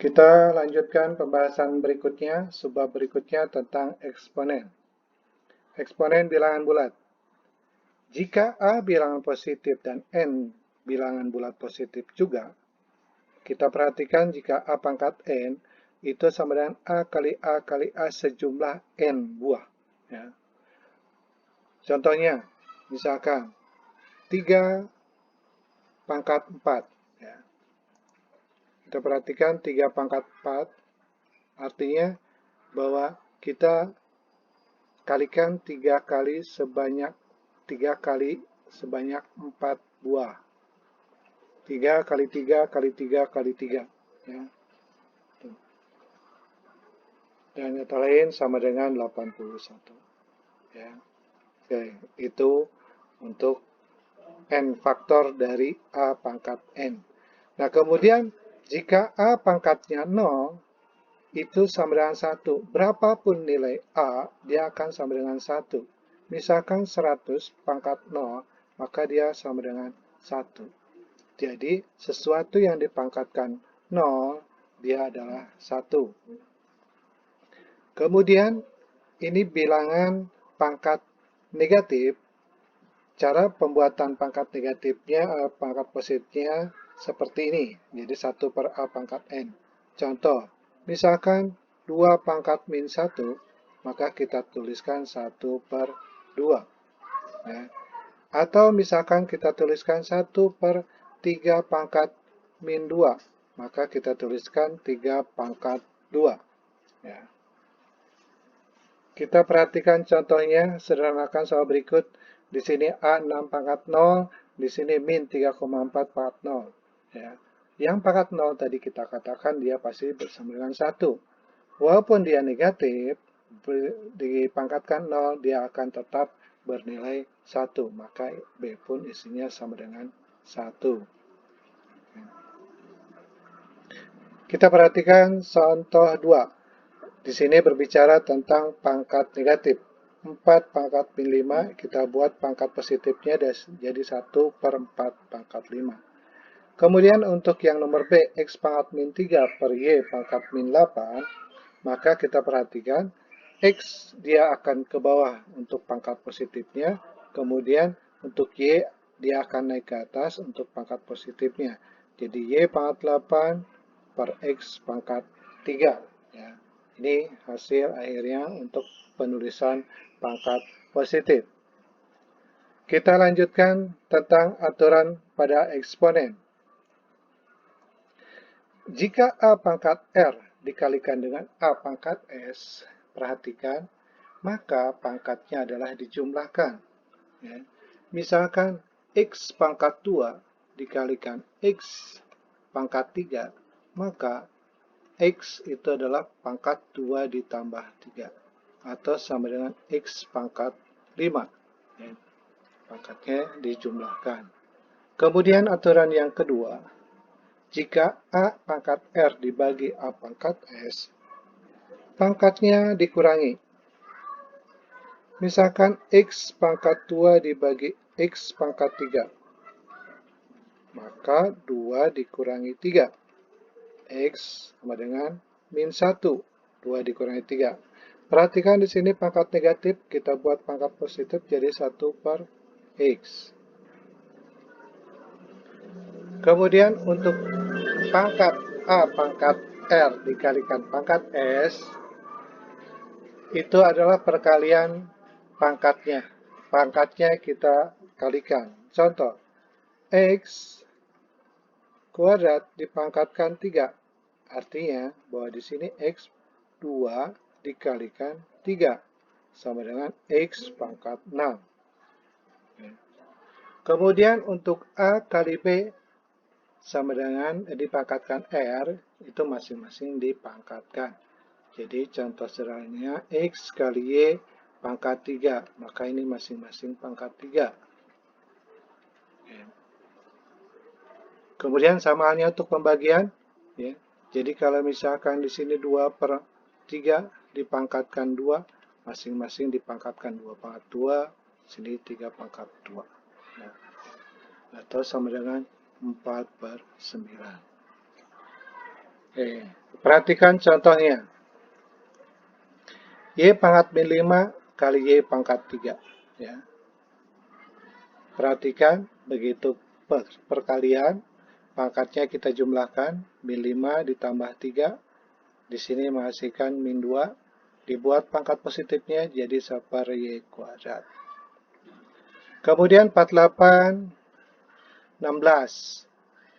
Kita lanjutkan pembahasan berikutnya, subbab berikutnya tentang eksponen. Eksponen bilangan bulat. Jika A bilangan positif dan N bilangan bulat positif juga, kita perhatikan jika A pangkat N itu sama dengan A kali A kali A sejumlah N buah. Ya. Contohnya, misalkan 3 pangkat 4. Ya. Kita perhatikan 3 pangkat 4, artinya bahwa kita kalikan 3 kali sebanyak 4 buah. 3 kali 3 kali 3 kali 3. Ya. Dan yang lain sama dengan 81. Ya. Oke, itu untuk N faktor dari A pangkat N. Nah, kemudian jika A pangkatnya 0, itu sama dengan 1. Berapapun nilai A, dia akan sama dengan 1. Misalkan 100 pangkat 0, maka dia sama dengan 1. Jadi, sesuatu yang dipangkatkan 0, dia adalah 1. Kemudian, ini bilangan pangkat negatif. Cara pembuatan pangkat negatifnya, pangkat positifnya seperti ini. Jadi 1 per A pangkat N. Contoh, misalkan 2 pangkat min 1, maka kita tuliskan 1 per 2. Ya. Atau misalkan kita tuliskan 1 per 3 pangkat min 2, maka kita tuliskan 3 pangkat 2. Ya. Kita perhatikan contohnya, sederhanakan soal berikut. Di sini A 6 pangkat 0, di sini min 3,4 pangkat 0. Ya. Yang pangkat 0 tadi kita katakan dia pasti bersama dengan 1. Walaupun dia negatif, dipangkatkan 0, dia akan tetap bernilai 1. Maka B pun isinya sama dengan 1. Kita perhatikan contoh 2. Di sini berbicara tentang pangkat negatif. 4 pangkat min 5, kita buat pangkat positifnya jadi 1 per 4 pangkat 5. Kemudian untuk yang nomor B, X pangkat min 3 per Y pangkat min 8, maka kita perhatikan X dia akan ke bawah untuk pangkat positifnya, kemudian untuk Y dia akan naik ke atas untuk pangkat positifnya. Jadi Y pangkat 8 per X pangkat 3. Ya. Ini hasil akhirnya untuk penulisan pangkat positif. Kita lanjutkan tentang aturan pada eksponen. Jika A pangkat R dikalikan dengan A pangkat S, perhatikan, maka pangkatnya adalah dijumlahkan. Ya. Misalkan X pangkat 2 dikalikan X pangkat 3, maka X itu adalah pangkat 2 ditambah 3, atau sama dengan X pangkat 5. Ya, pangkatnya dijumlahkan. Kemudian aturan yang kedua, jika A pangkat R dibagi A pangkat S, pangkatnya dikurangi. Misalkan X pangkat 2 dibagi X pangkat 3, maka 2 dikurangi 3. X sama dengan min 1, 2 dikurangi 3. Perhatikan di sini pangkat negatif, kita buat pangkat positif jadi 1 per X. Kemudian untuk pangkat A pangkat R dikalikan pangkat S, itu adalah perkalian pangkatnya. Pangkatnya kita kalikan. Contoh, X kuadrat dipangkatkan 3. Artinya bahwa di sini X 2 dikalikan 3 sama dengan X pangkat 6. Kemudian untuk A kali B sama dengan dipangkatkan R, itu masing-masing dipangkatkan. Jadi contoh sederhananya X kali Y pangkat 3, maka ini masing-masing pangkat 3. Kemudian sama halnya untuk pembagian, ya. Jadi kalau misalkan di sini 2 per 3 dipangkatkan 2, masing-masing dipangkatkan 2 pangkat 2, sini 3 pangkat 2. Ya. Atau sama dengan 4 per 9. Perhatikan contohnya. Y pangkat min 5 kali Y pangkat 3. Ya. Perhatikan, begitu perkalian, pangkatnya kita jumlahkan, min 5 ditambah 3, di sini menghasilkan min 2, dibuat pangkat positifnya jadi 1 Y kuadrat. Kemudian 48, 16.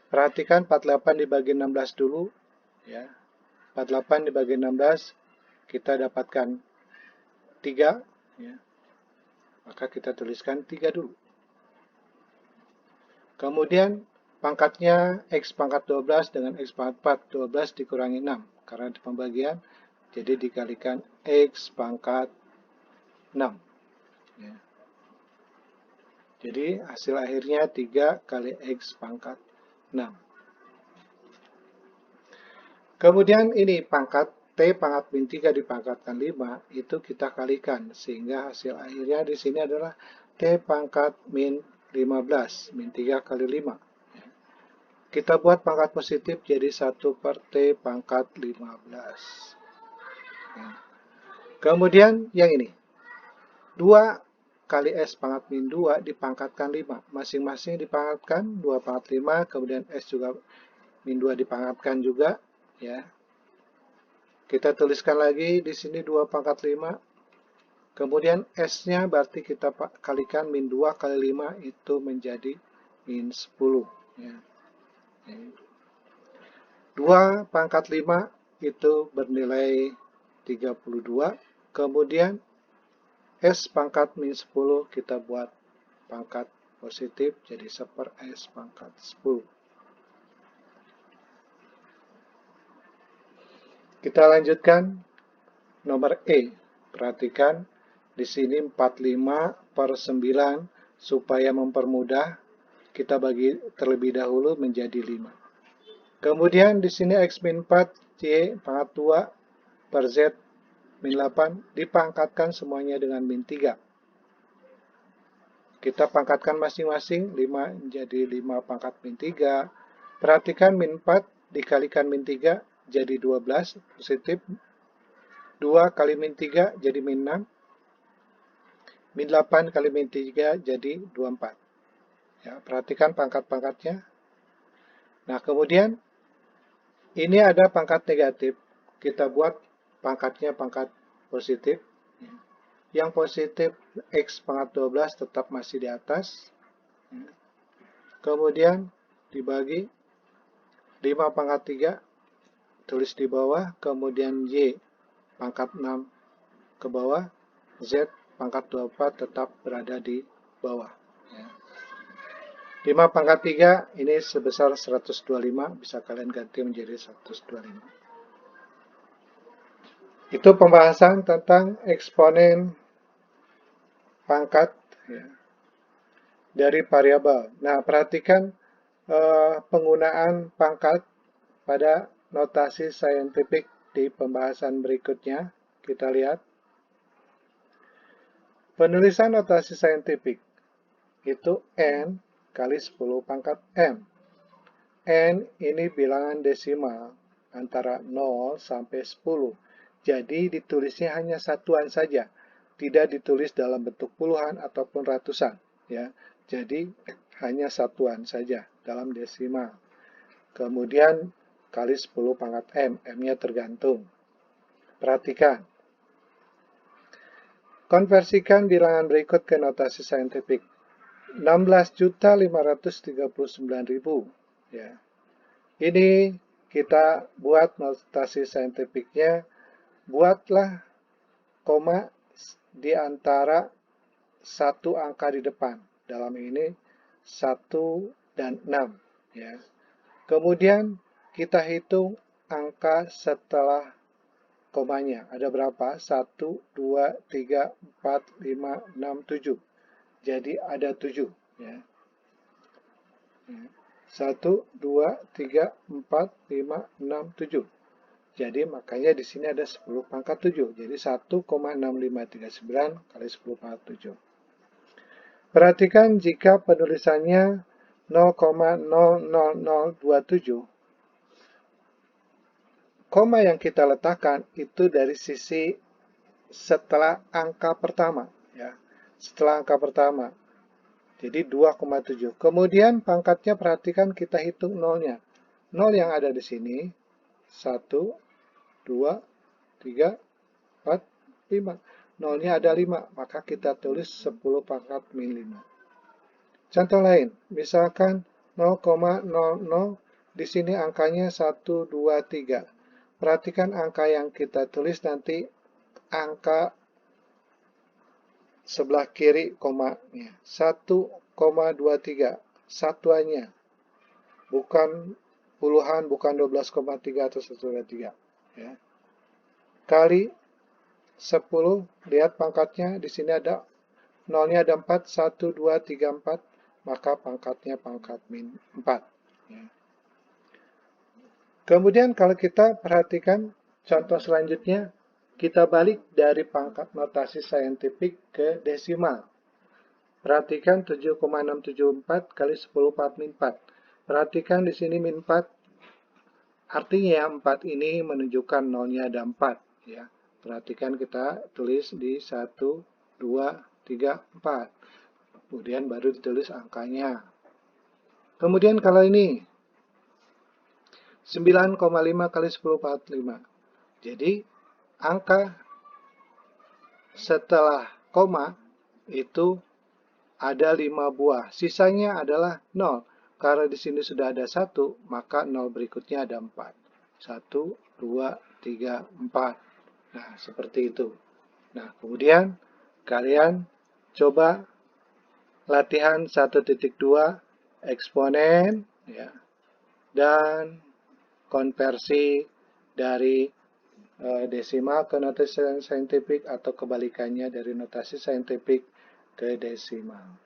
Perhatikan 48 dibagi 16 dulu. Ya. 48 dibagi 16, kita dapatkan 3, ya. Maka kita tuliskan 3 dulu. Kemudian pangkatnya X pangkat 12 dengan X pangkat 4, 12 dikurangi 6. Karena di pembagian, jadi dikalikan X pangkat 6. Ya. Jadi hasil akhirnya 3 kali X pangkat 6. Kemudian ini pangkat T pangkat min 3 dipangkatkan 5, itu kita kalikan. Sehingga hasil akhirnya di sini adalah T pangkat min 15, min 3 kali 5. Kita buat pangkat positif jadi 1 per T pangkat 15. Kemudian yang ini. 2 kali S pangkat min 2 dipangkatkan 5. Masing-masing dipangkatkan 2 pangkat 5, kemudian S juga min 2 dipangkatkan juga. Ya. Kita tuliskan lagi di sini 2 pangkat 5. Kemudian S-nya berarti kita kalikan min 2 kali 5 itu menjadi min 10. Ya. 2 pangkat 5 itu bernilai 32. Kemudian S pangkat min 10 kita buat pangkat positif jadi 1 per S pangkat 10. Kita lanjutkan nomor E. Perhatikan di sini 45 per 9 supaya mempermudah kita bagi terlebih dahulu menjadi 5. Kemudian di sini X min 4 Y pangkat 2 per Z min 8 dipangkatkan semuanya dengan min 3. Kita pangkatkan masing-masing 5 menjadi 5 pangkat min 3. Perhatikan min 4 dikalikan min 3 jadi 12 positif. 2 kali min 3 jadi min 6. Min 8 kali min 3 jadi 24. Ya, perhatikan pangkat-pangkatnya. Nah, kemudian ini ada pangkat negatif. Kita buat pangkatnya pangkat positif. Yang positif X pangkat 12 tetap masih di atas. Kemudian dibagi 5 pangkat 3 tulis di bawah, kemudian Y pangkat 6 ke bawah, Z pangkat 24 tetap berada di bawah. 5 pangkat 3 ini sebesar 125, bisa kalian ganti menjadi 125. Itu pembahasan tentang eksponen pangkat ya, dari variabel. Nah, perhatikan penggunaan pangkat pada notasi saintifik di pembahasan berikutnya. Kita lihat. Penulisan notasi saintifik itu N kali 10 pangkat M. N ini bilangan desimal antara 0 sampai 10. Jadi ditulisnya hanya satuan saja. Tidak ditulis dalam bentuk puluhan ataupun ratusan. Ya. Jadi hanya satuan saja dalam desimal. Kemudian kali 10 pangkat M. M-nya tergantung. Perhatikan. Konversikan bilangan berikut ke notasi saintifik. 16.539.000. Ya. Ini kita buat notasi saintifiknya. Buatlah koma di antara satu angka di depan. Dalam ini 1 dan 6. Ya. Kemudian kita hitung angka setelah komanya. Ada berapa? 1, 2, 3, 4, 5, 6, 7. Jadi ada 7. Ya. 1, 2, 3, 4, 5, 6, 7. Jadi makanya di sini ada 10 pangkat 7. Jadi 1,6539 kali 10 pangkat 7. Perhatikan jika penulisannya 0,00027, koma yang kita letakkan itu dari sisi setelah angka pertama, ya. Setelah angka pertama. Jadi 2,7. Kemudian pangkatnya perhatikan kita hitung nolnya. Nol yang ada di sini 1, 2, 3, 4, 5. Nolnya ada 5, maka kita tulis 10 pangkat min 5. Contoh lain, misalkan 0,00, di sini angkanya 1, 2, 3. Perhatikan angka yang kita tulis nanti angka sebelah kiri komanya. 1,23, satuannya. Bukan puluhan, bukan 12,3 atau 1,3. Ya. Kali 10, lihat pangkatnya, di sini ada nolnya ada 4, 1, 2, 3, 4, maka pangkatnya pangkat min 4. Ya. Kemudian kalau kita perhatikan contoh selanjutnya, kita balik dari pangkat notasi saintifik ke desimal. Perhatikan 7,674 kali 10 4 min 4. Perhatikan di sini min 4, artinya 4 ini menunjukkan nolnya ada 4. Ya. Perhatikan kita tulis di 1, 2, 3, 4. Kemudian baru ditulis angkanya. Kemudian kalau ini 9,5 kali 10 45. Jadi angka setelah koma itu ada 5 buah. Sisanya adalah 0. Karena di sini sudah ada 1, maka 0 berikutnya ada 4. 1, 2, 3, 4. Nah, seperti itu. Nah, kemudian kalian coba latihan 1.2 eksponen, ya, dan konversi dari desimal ke notasi saintifik atau kebalikannya dari notasi saintifik ke desimal.